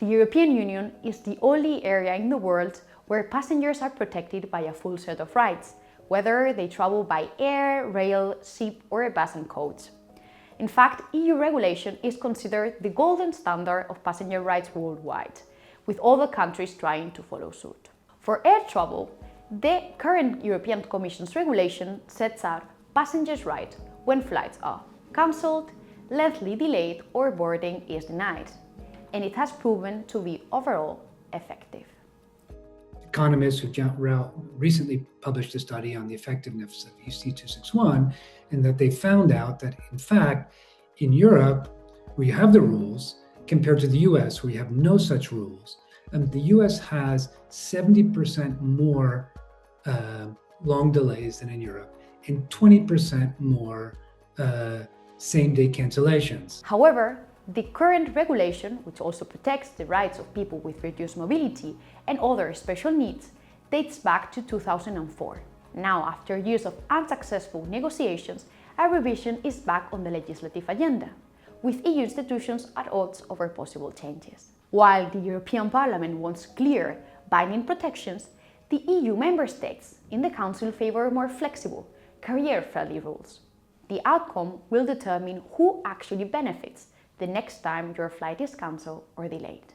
The European Union is the only area in the world where passengers are protected by a full set of rights, whether they travel by air, rail, ship or bus and coach. In fact, EU regulation is considered the golden standard of passenger rights worldwide, with all the countries trying to follow suit. For air travel, the current European Commission's regulation sets out passengers' rights when flights are cancelled, lengthily delayed or boarding is denied, and it has proven to be overall effective. Economists who recently published a study on the effectiveness of UC 261, and that they found out that, in fact, in Europe, where you have the rules, compared to the US, where you have no such rules, the US has 70% more long delays than in Europe, and 20% more same-day cancellations. However, the current regulation, which also protects the rights of people with reduced mobility and other special needs, dates back to 2004. Now, after years of unsuccessful negotiations, a revision is back on the legislative agenda, with EU institutions at odds over possible changes. While the European Parliament wants clear, binding protections, the EU member states in the Council favour more flexible, career-friendly rules. The outcome will determine who actually benefits the next time your flight is cancelled or delayed.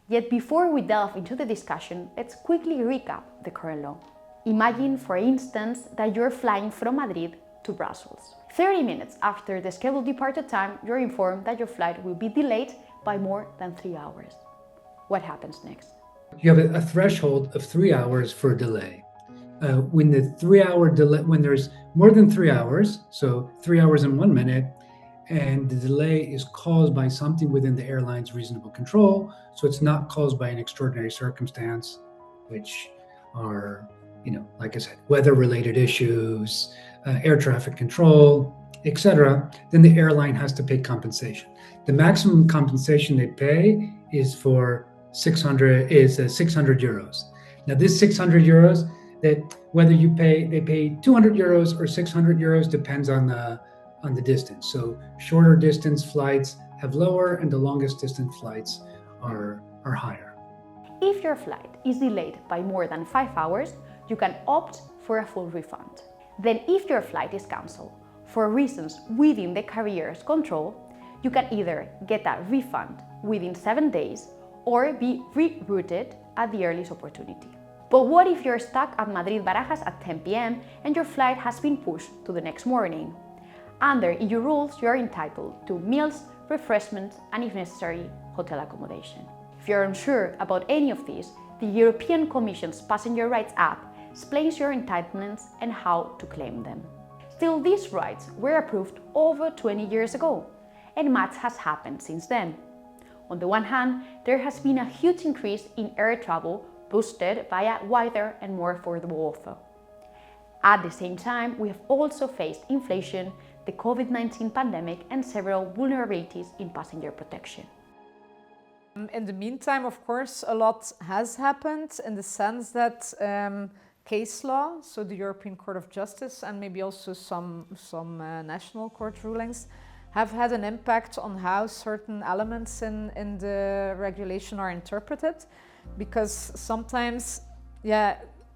Yet before we delve into the discussion, let's quickly recap the current law. Imagine, for instance, that you're flying from Madrid to Brussels. 30 minutes after the scheduled departure time, you're informed that your flight will be delayed by more than 3 hours. What happens next? You have a threshold of 3 hours for a delay. When there's more than 3 hours, so 3 hours and 1 minute, and the delay is caused by something within the airline's reasonable control, so it's not caused by an extraordinary circumstance, which are, like I said, weather-related issues, air traffic control, etc., then the airline has to pay compensation. The maximum compensation they pay is 600 euros. Now, this 600 euros, that whether they pay 200 euros or 600 euros depends on the distance. So shorter distance flights have lower, and the longest distance flights are higher. If your flight is delayed by more than 5 hours, you can opt for a full refund. Then if your flight is cancelled for reasons within the carrier's control, you can either get a refund within 7 days or be rerouted at the earliest opportunity. But what if you're stuck at Madrid-Barajas at 10 p.m. and your flight has been pushed to the next morning? Under EU rules, you are entitled to meals, refreshments, and if necessary, hotel accommodation. If you're unsure about any of these, the European Commission's Passenger Rights app explains your entitlements and how to claim them. Still, these rights were approved over 20 years ago, and much has happened since then. On the one hand, there has been a huge increase in air travel boosted by a wider and more affordable offer. At the same time, we have also faced inflation, the COVID-19 pandemic, and several vulnerabilities in passenger protection. In the meantime, of course, a lot has happened in the sense that case law, so the European Court of Justice and maybe also some national court rulings, have had an impact on how certain elements in the regulation are interpreted, because sometimes,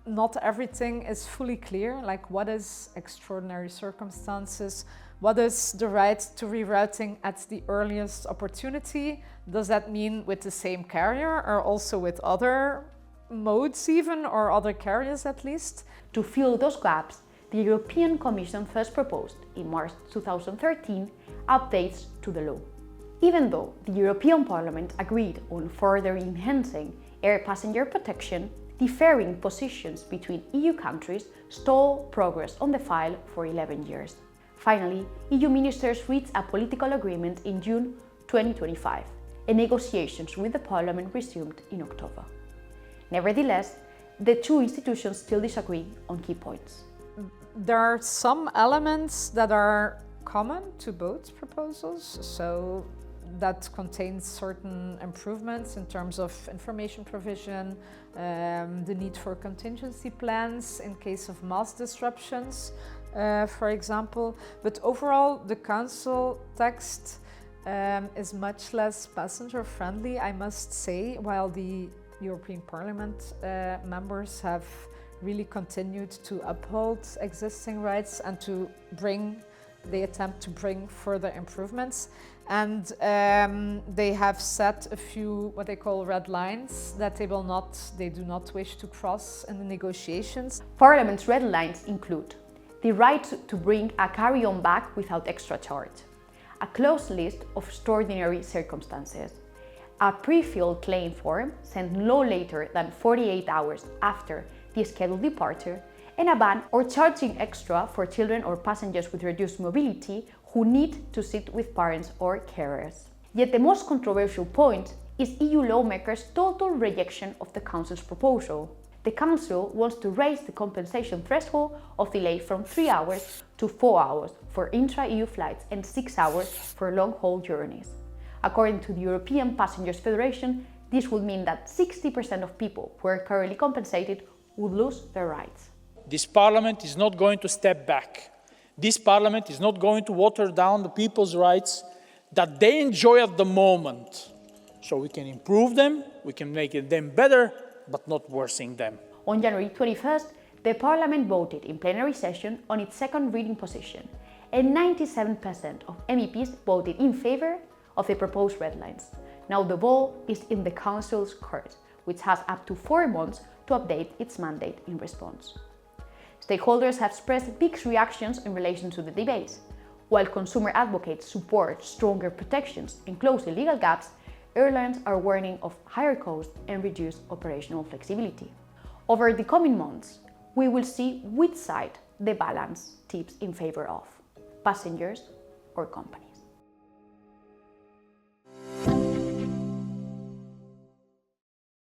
not everything is fully clear, like what is extraordinary circumstances, what is the right to rerouting at the earliest opportunity? Does that mean with the same carrier or also with other modes even, or other carriers at least? To fill those gaps, the European Commission first proposed, in March 2013, updates to the law. Even though the European Parliament agreed on further enhancing air passenger protection, differing positions between EU countries stalled progress on the file for 11 years. Finally, EU ministers reached a political agreement in June 2025, and negotiations with the Parliament resumed in October. Nevertheless, the two institutions still disagree on key points. There are some elements that are common to both proposals, so that contains certain improvements in terms of information provision, the need for contingency plans in case of mass disruptions, for example. But overall, the Council text is much less passenger friendly, I must say, while the European Parliament members have really continued to uphold existing rights and they attempt to bring further improvements. And they have set a few what they call red lines that they do not wish to cross in the negotiations. Parliament's red lines include the right to bring a carry-on bag without extra charge, a closed list of extraordinary circumstances, a pre-filled claim form sent no later than 48 hours after the scheduled departure, and a ban or charging extra for children or passengers with reduced mobility who need to sit with parents or carers. Yet the most controversial point is EU lawmakers' total rejection of the Council's proposal. The Council wants to raise the compensation threshold of delay from 3 hours to 4 hours for intra-EU flights and 6 hours for long-haul journeys. According to the European Passengers Federation, this would mean that 60% of people who are currently compensated would lose their rights. This Parliament is not going to step back. This Parliament is not going to water down the people's rights that they enjoy at the moment. So we can improve them, we can make them better, but not worsening them. On January 21st, the Parliament voted in plenary session on its second reading position, and 97% of MEPs voted in favour of the proposed red lines. Now the ball is in the Council's court, which has up to 4 months to update its mandate in response. Stakeholders have expressed mixed reactions in relation to the debates. While consumer advocates support stronger protections and close the legal gaps, airlines are warning of higher costs and reduced operational flexibility. Over the coming months, we will see which side the balance tips in favour of, passengers or company.